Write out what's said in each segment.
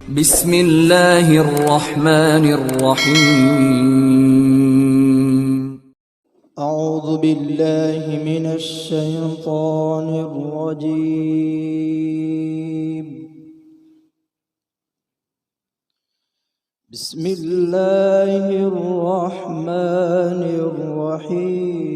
بسم الله الرحمن الرحيم. أعوذ بالله من الشيطان الرجيم. بسم الله الرحمن الرحيم.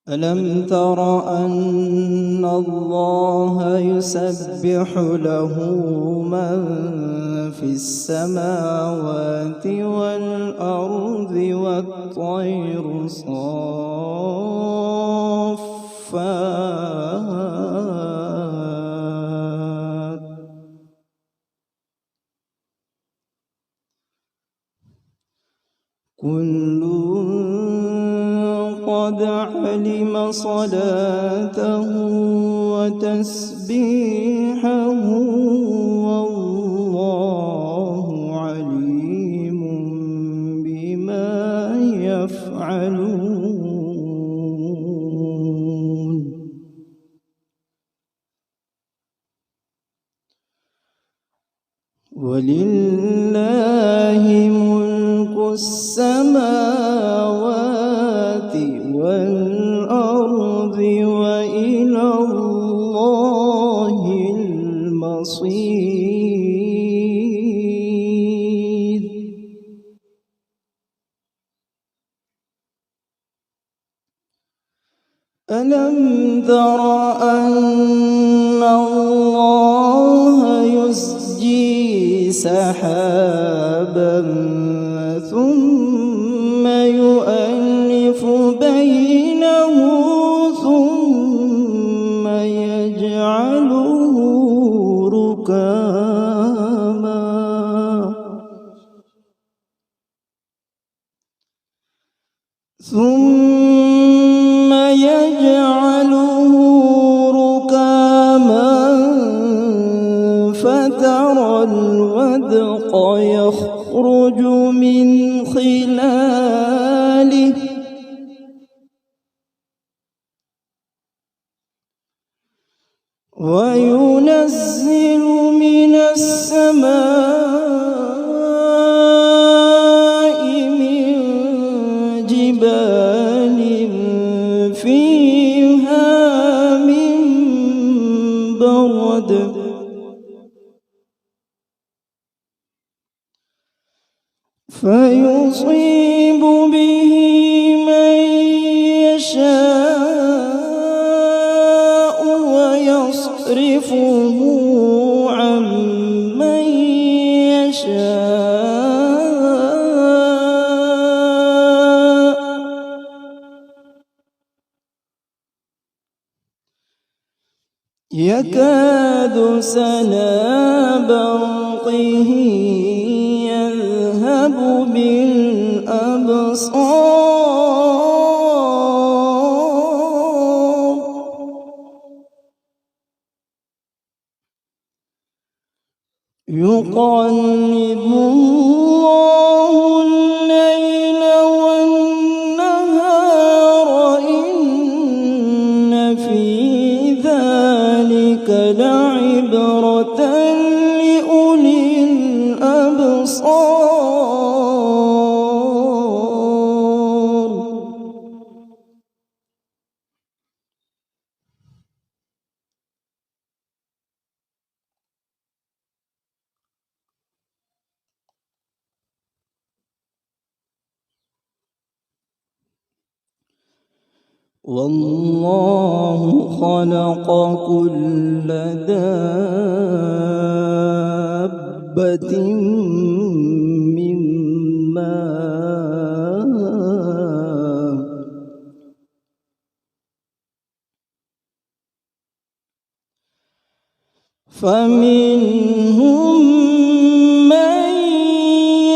ألم تر أن الله يسبح له من في السماوات والأرض والطير صافات كل قد علم صلاته وتسبيحه والله عليم بما يفعلون. ولله ملك السماوات والأرض وإلى الله المصير. ألم تر أن الله يزجي سحابا ثم يؤلف بينه ثم يجعله ركاما فترى الودق يخرج من خلاله وينزل من السماء من جبال فيها من برد فيصيب به من يشاء ويصرفه عن من يشاء يكاد سنا برقه يذهب بالأبصار يقلب الله الليل والنهار إن في ذلك لعبرة لأولي الأبصار. والله خلق كل دابة من ماء فمنهم من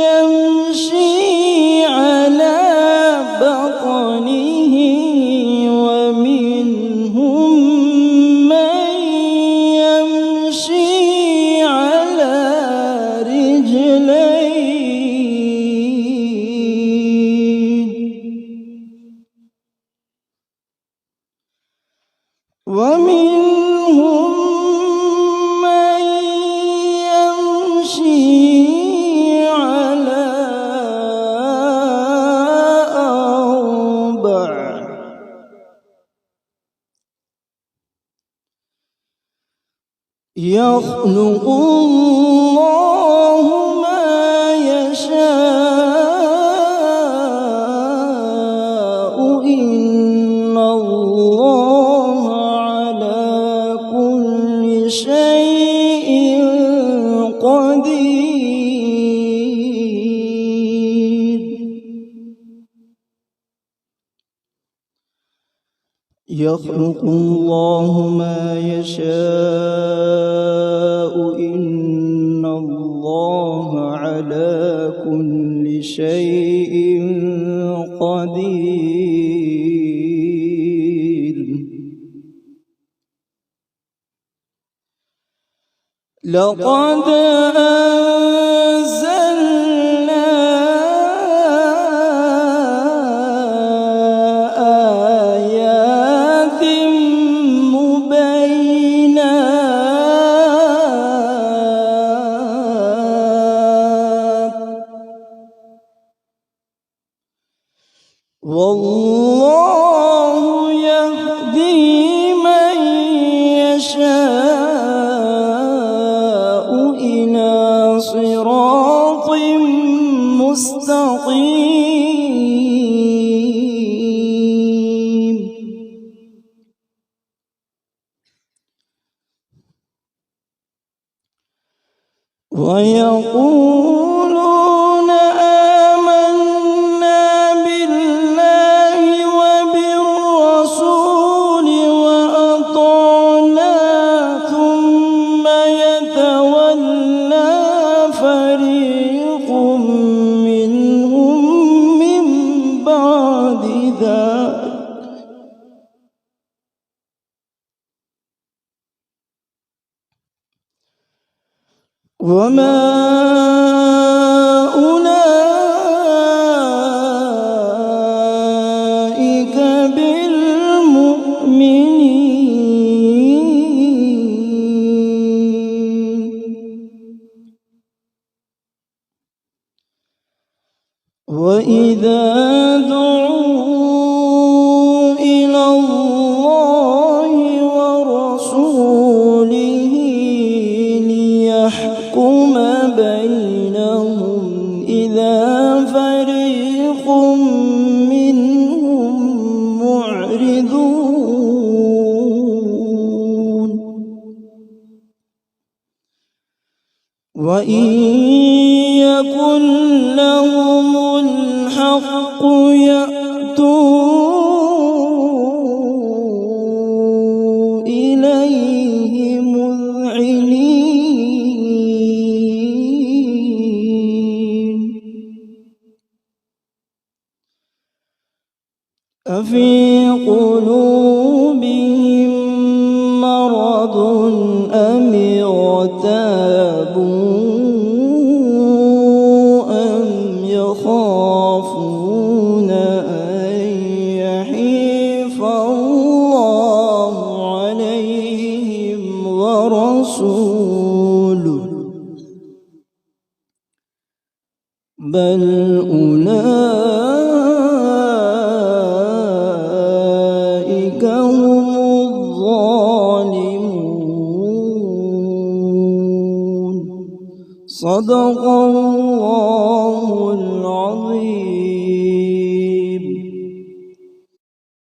يمشي على بطنه ومنهم من يمشي على رجلين ومنهم من يمشي على أربع يخلق الله ما يشاء إن الله على كل شيء قدير يخلق الله ما يشاء إن الله على كل شيء قدير لقد أنزلنا آيات مبينات والله يهدي من يشاء إلى صراط مستقيم ويقولون آمنا بالله وبالرسول وأطعنا ثم يتولى فريق منهم من بعد ذلك وما أولئك بالمؤمنين وإذا دعوا إلى الله ورسوله ليحكم بينهم إذا فريق منهم معرضون وإن يكن لهم الحق يأتوا إليه مذعنين أفي قلوبهم مرض أم ارتابوا أم يخافون أن يحيف الله عليهم ورسوله بل أولئك هم الظالمون صدق الله العظيم.